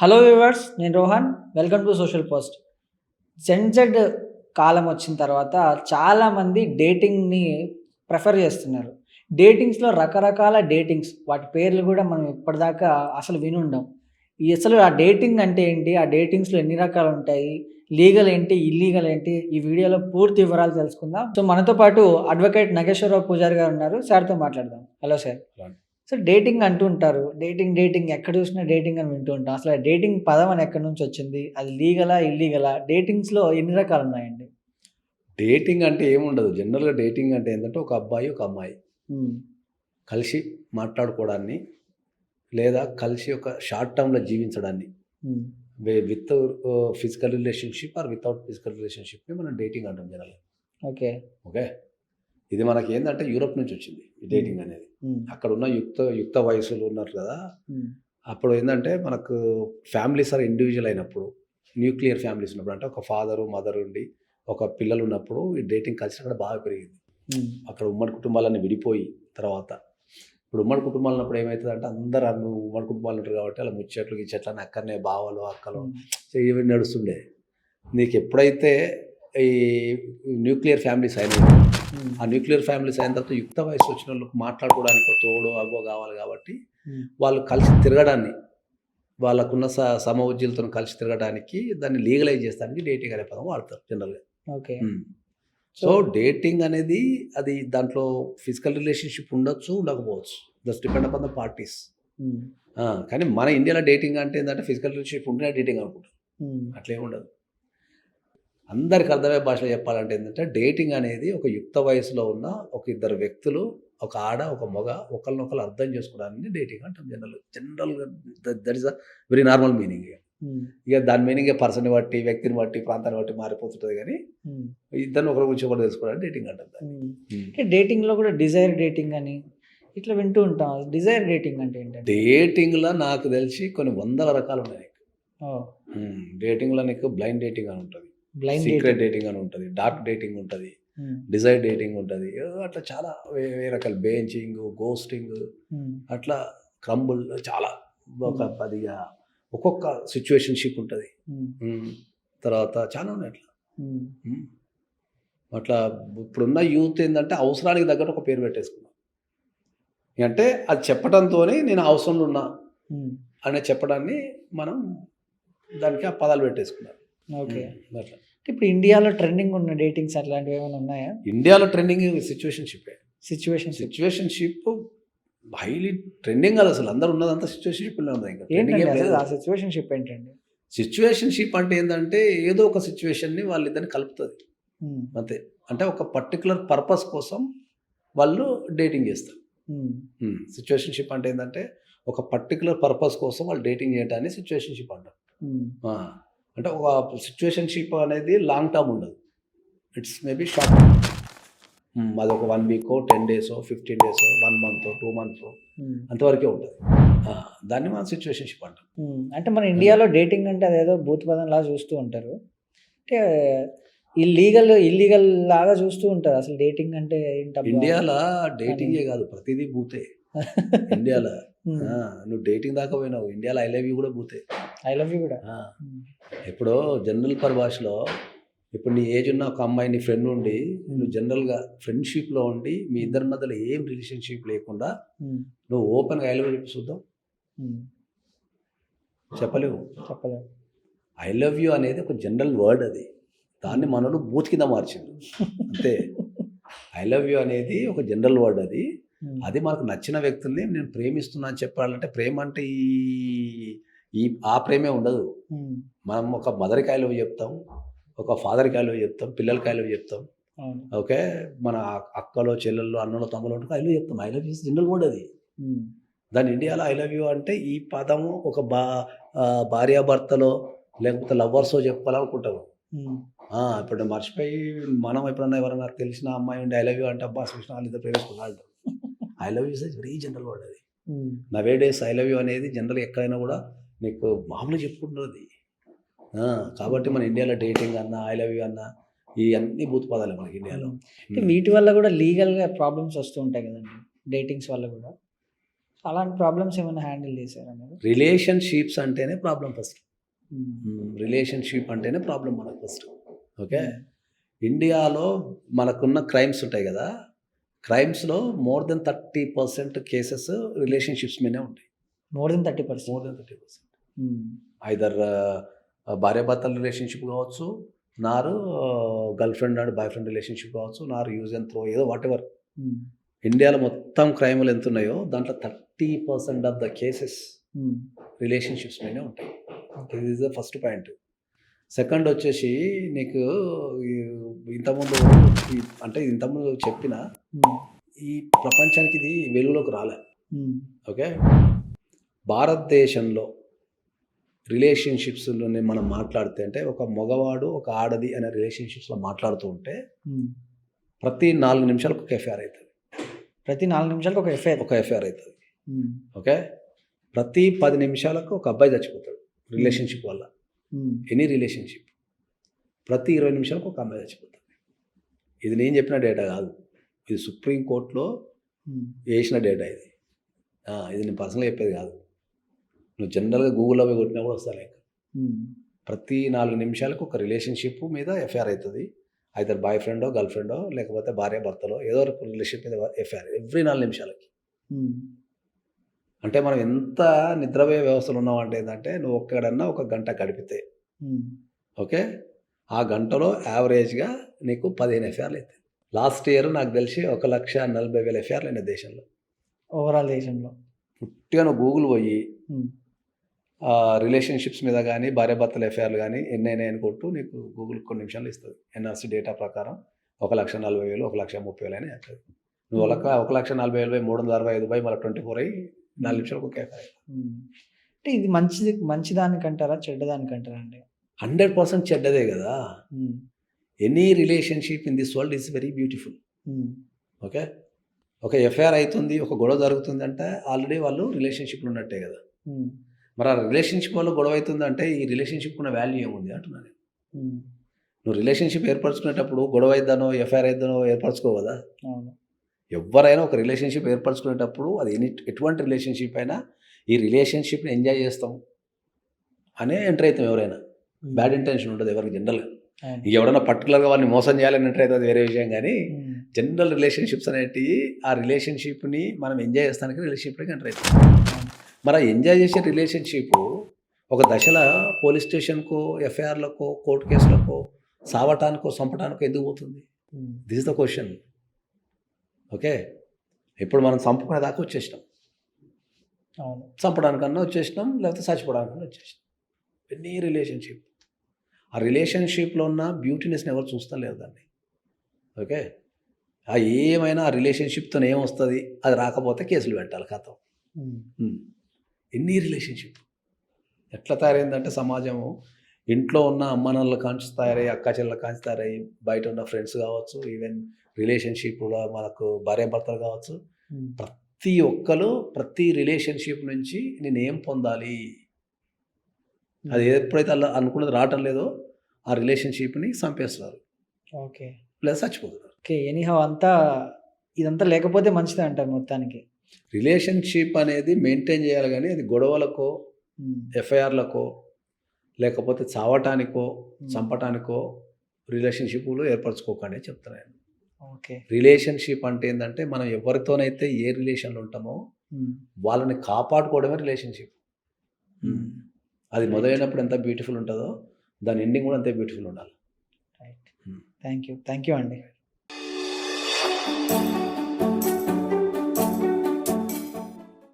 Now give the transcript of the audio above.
Hello viewers, నేను Rohan. Welcome to social post. Gen Z కాలం వచ్చిన తర్వాత చాలామంది డేటింగ్‌ని ప్రిఫర్ చేస్తున్నారు. డేటింగ్స్‌లో రకరకాల డేటింగ్స్, వాటి పేర్లు కూడా మనం ఇప్పటిదాకా అసలు వినుండం. అసలు ఆ డేటింగ్ అంటే ఏంటి? ఆ డేటింగ్స్‌లో ఎన్ని రకాలుంటాయి? లీగల్ ఏంటి? ఇల్లీగల్ ఏంటి? ఈ వీడియోలో పూర్తి వివరాలు తెలుసుకుందాం. సో, మనతో పాటు అడ్వకేట్ నాగేశ్వరరావు పూజారి గారు ఉన్నారు. సార్‌తో మాట్లాడదాం. Hello sir. సో, డేటింగ్ అంటూ ఉంటారు. డేటింగ్ ఎక్కడ చూసినా డేటింగ్ అని వింటూ ఉంటాం. అసలు ఆ డేటింగ్ పదం అని ఎక్కడి నుంచి వచ్చింది? అది లీగలా? ఇల్లీగలా? డేటింగ్స్‌లో ఎన్ని రకాలున్నాయండి? డేటింగ్ అంటే ఏముండదు. జనరల్‌గా డేటింగ్ అంటే ఏంటంటే ఒక అబ్బాయి, ఒక అమ్మాయి హ్మ్. కలిసి మాట్లాడుకోవడాన్ని, లేదా కలిసి ఒక షార్ట్ టర్మ్‌లో జీవించడాన్ని hmm. With physical relationship or without physical రిలేషన్‌షిప్‌ని మనం డేటింగ్ అంటాం జనరల్‌గా. ఓకే. ఓకే. ఇది మనకేందంటే యూరప్ నుంచి వచ్చింది ఈ డేటింగ్ అనేది. హ్మ్. అక్కడున్న యుక్త వయస్సులో ఉన్నారు కదా! హ్మ్. అప్పుడు ఏందంటే మనకు ఫ్యామిలీస్ ఆర్ ఇండివిడ్యువల్ అయినప్పుడు, న్యూక్లియర్ ఫ్యామిలీస్ ఉన్నప్పుడు అంటే ఒక ఫాదరు, మదర్ ఉండి, ఒక పిల్లలున్నప్పుడు ఈ డేటింగ్ కల్చర్ అక్కడ బాగా పెరిగింది. హ్మ్. అక్కడ ఉమ్మడి కుటుంబాలన్నీ విడిపోయి తర్వాత ఇప్పుడు ఉమ్మడి కుటుంబాలు ఉన్నప్పుడు ఏమవుతుందంటే అందరూ ఉమ్మడి కుటుంబాలు ఉంటారు కాబట్టి అలా ముచ్చట్లు గిచ్చట్లు అని అక్కడనే బావలు అక్కలు హ్మ్. సో ఇవి నడుస్తుండే. నీకు ఎప్పుడైతే ఈ న్యూక్లియర్ ఫ్యామిలీస్ అయినాయి, హ్మ్. ఆ న్యూక్లియర్ ఫ్యామిలీస్ అయిన తర్వాత యుక్త వయసు వచ్చిన వాళ్ళకి మాట్లాడుకోవడానికి ఒక తోడు అవ్వ కావాలి కాబట్టి హ్మ్. వాళ్ళు కలిసి తిరగడాన్ని, వాళ్ళకున్న సమఉజ్జీలతో కలిసి తిరగడానికి దాన్ని లీగలైజ్ చేస్తానికి డేటింగ్ అనే పదం వాడతారు జనరల్గా. ఓకే. సో డేటింగ్ అనేది అది దాంట్లో ఫిజికల్ రిలేషన్షిప్ ఉండొచ్చు, ఉండకపోవచ్చు. That's depend upon the parties. హ్మ్. కానీ మన ఇండియాలో డేటింగ్ అంటే ఏంటంటే ఫిజికల్ రిలేషన్షిప్ ఉంటేనే డేటింగ్ అనుకుంటారు. హ్మ్. అట్లేం ఉండదు. అందరికి అర్థమయ్యే భాషలో చెప్పాలంటే ఏంటంటే డేటింగ్ అనేది ఒక యుక్త వయసులో ఉన్న ఒక ఇద్దరు వ్యక్తులు, ఒక ఆడ, ఒక మగ ఒకళ్ళనొకళ్ళు అర్థం చేసుకోవడాన్ని డేటింగ్ అంటాం జనరల్‌గా that is a very normal meaning. హ్మ్. ఇక దాని మీనింగ్ పర్సన్‌ని బట్టి, వ్యక్తిని బట్టి, ప్రాంతాన్ని బట్టి మారిపోతుంటది గానీ హ్మ్. ఇద్దరిని ఒకరి గురించి ఒకరు తెలుసుకోవడానికి డేటింగ్ అంటాం దాన్ని. హ్మ్. అంటే డేటింగ్‌లో కూడా డిజైర్ డేటింగ్ అని ఇట్లా వింటూ ఉంటాం. డిజైర్ డేటింగ్ అంటే ఏంటండి? డేటింగ్‌లో నాకు తెలిసి కొన్ని వందల రకాలున్నాయి. ఓహ్! డేటింగ్‌లో నీకు బ్లైండ్ డేటింగ్ అని ఉంటది. Blind secret dating. డేటింగ్ అని ఉంటది. డార్క్ డేటింగ్ ఉంటది. హ్మ్. డిజైర్ డేటింగ్ ఉంటది. అట్లా చాలా వేరే రకాలు బేంచింగ్, ఘోస్టింగ్ హ్మ్. అట్లా క్రంబుల్ చాలా ఒక హ్మ్. 10 ఒక్కొక్క సిట్యుయేషన్‌షిప్ ఉంటది. హ్మ్. హ్మ్. తర్వాత చాలా ఉన్నాయి అట్లా. హ్మ్. హ్మ్. అట్లా ఇప్పుడున్న యూత్ ఏందంటే అవసరానికి తగ్గట్టు ఒక పేరు పెట్టేసుకున్నారు. అంటే అది చెప్పడంతోనే నేను అవసరంలో ఉన్నా హ్మ్. అనే చెప్పడాన్ని మనం దానికి ఆ పదాలు పెట్టేసుకున్నారు. ఓకే. అట్లా. ఇప్పుడు ఇండియాలో ట్రెండింగ్ ఉన్న డేటింగ్స్ అట్లాంటివి ఏమైనా ఉన్నాయా? ఇండియాలో ట్రెండింగ్ సిట్యుయేషన్‌షిప్పే. సిట్యుయేషన్‌షిప్. సిట్యుయేషన్‌షిప్ హైలీ ట్రెండింగ్ కాదసలు. అందరూ ఉన్నదంతా సిట్యుయేషన్‌షిప్‌లోనే ఉంది. ఇంకా ట్రెండింగ్ ఏంటండి ఏం అసలు లేదు. ఆ సిట్యుయేషన్‌షిప్ ఏంటండి? సిట్యుయేషన్‌షిప్ అంటే ఏందంటే ఏదో ఒక సిట్యుయేషన్‌ని వాళ్ళిద్దరిని కలుపుతది. హ్మ్. అంతే. అంటే ఒక పర్టిక్యులర్ పర్పస్ కోసం వాళ్ళు డేటింగ్ చేస్తారు. హ్మ్. సిట్యుయేషన్‌షిప్ అంటే ఏందంటే ఒక పర్టిక్యులర్ పర్పస్ కోసం వాళ్ళు డేటింగ్ చేయటాన్ని సిట్యుయేషన్‌షిప్ అంటారు. హ్మ్. ఆ! అంటే ఒక సిట్యుయేషన్‌షిప్ అనేది లాంగ్ టర్మ్ ఉండదు. It's maybe short term. అదొక 1 వీకో, 10 డేసో, 15 డేసో, 1 మంతో, 2 మంత్సో హ్మ్. అంతవరకే ఉంటది. దాన్ని మనం సిట్యుయేషన్‌షిప్ అంటాం. హ్మ్. అంటే మన అది. ఇండియాలో డేటింగ్ అంటే అదేదో భూత్ పదంలా చూస్తూ ఉంటారు. అంటే ఇల్లీగల్ లాగా చూస్తూ ఉంటారు. అసలు డేటింగ్ అంటే ఏంటబ్బా! ఇండియాలో అని. డేటింగే గాదు ప్రతీదీ భూతే. ఇండియాలో. హ్మ్. ఆ! నువ్వు డేటింగ్ దాకా పోయినావు. ఇండియాలో ఐ లవ్ యూ గూడా భూతే. ఐ లవ్ యూ గూడా. ఆ! హ్మ్. ఇప్పుడు జనరల్ పరిభాషలో ఇప్పుడు నీ ఏజ్ ఉన్న ఒక అమ్మాయి నీ ఫ్రెండ్ ఉండి, హ్మ్. నువ్వు జనరల్‌గా ఫ్రెండ్‌షిప్‌లో ఉండి, మీ హ్మ్. ఇద్దరి మధ్యలో ఏం రిలేషన్‌షిప్ లేకుండా హ్మ్. నువ్వు ఓపెన్‌గా ఐ లవ్ యూ చెప్పు చూద్దాం. హ్మ్. చెప్పలేవు. చెప్పలేం. ఐ లవ్ యూ అనేది ఒక జనరల్ వర్డ్ అది. దాన్ని హ్మ్. మనోళ్ళు బూత్ కింద మార్చిండు. అంతే. ఐ లవ్ యూ అనేది ఒక జనరల్ వర్డ్ అది. హ్మ్. అది మనకు నచ్చిన వ్యక్తుల్ని నేను ప్రేమిస్తున్నా అని చెప్పాలంటే ప్రేమ అంటే ఈ ఆ ప్రేమే ఉండదు. హ్మ్. మనం ఒక మదర్‌కి ఐ లవ్ యూ చెప్తాం. ఒక ఫాదర్‌కి ఐ లవ్ యూ చెప్తాం. పిల్లలకి ఐ లవ్ యూ చెప్తాం. అవును. ఓకే. మన అక్కలో, చెల్లెల్లో, అన్నలో, తమ్ములో ఉంటే ఐ లవ్ చెప్తాం. I love you is general word అది. హ్మ్. దాన్ని ఇండియాలో ఐ లవ్ యూ అంటే ఈ పదము ఒక భార్యాభర్తలో లేకపోతే లవర్సో చెప్పుకోవాలనుకుంటారు. హ్మ్. ఇప్పుడు మర్చిపోయి మనం ఎప్పుడన్నా ఎవరైనా తెలిసిన అమ్మాయి ఉండి ఐ లవ్ యూ అంటే అబ్బా! చూసినా వాళ్ళిద్దరు ప్రేమిస్తున్నారు అంటారు. I love you is very general word అది. హ్మ్. నవే డేస్ ఐ లవ్ యూ అనేది జనరల్‌గా ఎక్కడైనా గూడా నీకు మామూలుగా చెప్పుకుంటున్నది. కాబట్టి మన ఇండియాలో డేటింగ్ అన్నా, ఐ లవ్ యూ అన్నా ఇయన్నీ భూత పదాలే మనకి ఇండియాలో. హ్మ్. అంటే హ్మ్. వీటి వల్ల గూడా లీగల్‌గా ప్రాబ్లమ్స్ వస్తూ ఉంటాయి గదండీ! డేటింగ్స్ వల్ల గూడా. అలాంటి ప్రాబ్లమ్స్ ఏమైనా హ్యాండిల్ చేశారా మీరు? రిలేషన్‌షిప్స్ అంటేనే ప్రాబ్లమ్ ఫస్ట్. హ్మ్. రిలేషన్‌షిప్ అంటేనే ప్రాబ్లమ్ మనకు ఫస్ట్. ఓకే. హ్మ్. ఇండియాలో మనకున్న క్రైమ్స్ ఉంటాయి గదా! క్రైమ్స్‌లో మోర్ దెన్ 30% కేసెస్ రిలేషన్‌షిప్స్ మీదనే ఉంటాయి. More than 30%. More than 30%. హ్మ్. ఐదర్ భార్యాభర్తల రిలేషన్‌షిప్ కావచ్చు, నారు girl friend and boy friend relationship కావచ్చు, నారు యూజ్ అండ్ త్రో ఏదో వాటెవర్. హ్మ్. ఇండియాలో మొత్తం క్రైములు ఎంతున్నాయో దాంట్లో 30% ఆఫ్ ద కేసెస్ హ్మ్. రిలేషన్‌షిప్స్ మీదనే ఉంటాయి. This is the first point. Second వచ్చేసి నీకు ఈ ఇంతకుముందు అంటే ఇంతకుముందు చెప్పిన హ్మ్. ఈ ప్రపంచానికి ఇది వెలుగులోకి రాలే. హ్మ్. ఓకే. భారతదేశంలో రిలేషన్‌షిప్స్‌లోని మనం మాట్లాడితే అంటే ఒక మగవాడు, ఒక ఆడది అనే రిలేషన్‌షిప్స్‌లో మాట్లాడుతూ ఉంటే హ్మ్. ప్రతి 4 నిమిషాలకు ఒక ఎఫ్ఐఆర్ అయితది. ప్రతి 4 నిమిషాలకు ఒక ఎఫ్ఐఆర్. ఒక ఎఫ్ఐఆర్ అయితది. హ్మ్. ఓకే. ప్రతి 10 నిమిషాలకు ఒక అబ్బాయి చచ్చిపోతాడు రిలేషన్‌షిప్ వల్ల. హ్మ్. Any relationship. ప్రతి 20 నిమిషాలకు ఒక అమ్మాయి చచ్చిపోతది. ఇది నేను చెప్పిన డేటా కాదు. ఇది సుప్రీం కోర్ట్‌లో హ్మ్. ఏసిన డేటా ఇది. ఇది నేను పర్సనల్‌గా చెప్పేది కాదు. నువ్వు జనరల్‌గా గూగుల్‌లో పోయి కొట్టినా కూడా వస్తాయి. హ్మ్. ప్రతి 4 నిమిషాలకు ఒక రిలేషన్‌షిప్ మీద ఎఫ్ఐఆర్ అయితది. ఐదర్ బాయ్ ఫ్రెండో, గర్ల్ ఫ్రెండో లేకపోతే భార్యాభర్తలో ఏదో ఒక రిలేషన్‌షిప్ మీద ఎఫ్ఐఆర్ ఎవ్రీ 4 నిమిషాలకి. హ్మ్. అంటే మనం ఎంత నిద్రపోయే వ్యవస్థలో ఉన్నామంటే ఏందంటే నువ్వు ఒక్కడన్నా ఒక గంట గడిపితే హ్మ్. ఓకే. ఆ గంటలో యావరేజ్‌గా నీకు 15 ఎఫ్ఐఆర్‌లు అయితాయి. లాస్ట్ ఇయర్ నాకు తెలిసి 1,40,000 ఎఫ్ఐఆర్‌లు అయినాయి దేశంలో. ఓవరాల్ దేశంలో. ఉట్టిగా నువ్వు గూగుల్ పోయి హ్మ్. రిలేషన్‌షిప్స్ మీద గాని, భార్యాభర్తల ఎఫ్ఐఆర్‌లు గాని ఎన్నైనాయని కొట్టు నీకు గూగుల్ కొన్ని నిమిషాల్లో ఇస్తది. ఎన్ఆర్‌సీ డేటా ప్రకారం 1,40,000, 1,30,000 అయినాయి అంటది. నువ్వు హ్మ్. 1,40,000/365 మళ్ళీ 24 అయ్యి 4 నిమిషాలకు ఒక ఎఫ్ఐఆర్. హ్మ్. అంటే ఇది మంచిదానికంటారా? చెడ్డదానికంటారా అండి? 100% చెడ్డదే గదా! హ్మ్. Any relationship in this world is very beautiful. హ్మ్. ఓకే. ఒక ఎఫ్ఐఆర్ అయితుంది, ఒక గొడవ జరుగుతుందంటే ఆల్రెడీ వాళ్ళు రిలేషన్‌షిప్‌లో ఉన్నట్టే గదా! హ్మ్. మరి ఆ రిలేషన్‌షిప్ వల్ల గొడవ అయితుందంటే ఈ రిలేషన్‌షిప్‌కి ఉన్న వాల్యూ ఏముంది అంటున్నా నేను. హ్మ్. నువ్వు రిలేషన్‌షిప్ ఏర్పరచుకునేటప్పుడు గొడవ అయిద్దనో, ఎఫ్ఐఆర్ అయిద్దనో ఏర్పరచుకోవు గదా! అవును. ఎవ్వరైనా ఒక రిలేషన్‌షిప్ ఏర్పరచుకునేటప్పుడు అది ఎటువంటి రిలేషన్‌షిప్ అయినా ఈ రిలేషన్‌షిప్‌ని ఎంజాయ్ చేస్తాం అనే ఎంటర్ అయితాం ఎవరైనా. హ్మ్. బ్యాడ్ ఇంటెన్షన్ ఉండదు ఎవరికి జనరల్‌గా. అవును. ఎవడన్నా పర్టిక్యులర్‌గా వాళ్ళని మోసం చేయాలని ఎంటర్ అయితే అది వేరే విషయం గానీ, హ్మ్. జనరల్ రిలేషన్‌షిప్స్ అనేటివి ఆ రిలేషన్‌షిప్‌ని మనం ఎంజాయ్ చేస్తానికి రిలేషన్‌షిప్‌లోకి ఎంటర్ అయితాం. అవును. మరి ఆ ఎంజాయ్ చేసే రిలేషన్‌షిప్పు ఒక దశలో పోలీస్ స్టేషన్‌కో, ఎఫ్ఐఆర్‌లకో, కోర్ట్ కేసులకో, సావటానికో, సంపటానికో ఎందుకు పోతుంది? హ్మ్. This is the question. Okay. ఇప్పుడు మనం చంపుకునే దాకా వచ్చేసినాం. అవును. చంపడానికన్నా వచ్చేసినాం, లేకపోతే చచ్చిపోవడానికన్నా వచ్చేసినాం. Any relationship. ఆ రిలేషన్‌షిప్‌లో ఉన్న బ్యూటీనెస్‌ని ఎవరు చూస్తలేరు దాన్ని. ఓకే. ఏమైనా ఆ రిలేషన్‌షిప్‌తోని ఏమొస్తది? అది రాకపోతే కేసులు పెట్టాలి ఖతం. హ్మ్. Any relationship. ఎట్లా తయారైందంటే సమాజము ఇంట్లో ఉన్న అమ్మానాన్నల కాంచి తయారయ్యి, అక్కా చెల్లెల కాంచి తయారయ్యి, బయట ఉన్న ఫ్రెండ్స్ కావచ్చు, ఈవెన్ రిలేషన్‌షిప్‌లో మనకు భార్యాభర్తలు కావచ్చు. హ్మ్. ప్రతి ఒక్కళ్ళు ప్రతి రిలేషన్‌షిప్ నుంచి నేనేం పొందాలి? అది ఎప్పుడైతే అలా అనుకున్నది రావటం లేదో ఆ రిలేషన్‌షిప్‌ని సంపేస్తున్నారు. ఓకే. లేదా చచ్చిపోతున్నారు. ఓకే. ఇదంతా లేకపోతే మంచిదే అంటారు మొత్తానికి. రిలేషన్‌షిప్ అనేది మెయింటైన్ చేయాలి గానీ అది గొడవలకో, హ్మ్. ఎఫ్ఐఆర్‌లకో లేకపోతే చావటానికో, హ్మ్. చంపటానికో రిలేషన్‌షిప్‌లు ఏర్పరచుకోకండి అని చెప్తున్నా నేను. ఓకే. రిలేషన్‌షిప్ అంటే ఏందంటే మనం ఎవరితోనైతే ఏ రిలేషన్‌లో ఉంటామో హ్మ్. వాళ్ళని కాపాడుకోవడమే రిలేషన్‌షిప్. హ్మ్. అది రైట్. మొదలైనప్పుడు ఎంత బ్యూటిఫుల్ ఉంటదో దాని ఎండింగ్ కూడా అంతే బ్యూటిఫుల్ ఉండాలి. రైట్. హ్మ్. Thank you. థాంక్ యూ అండి.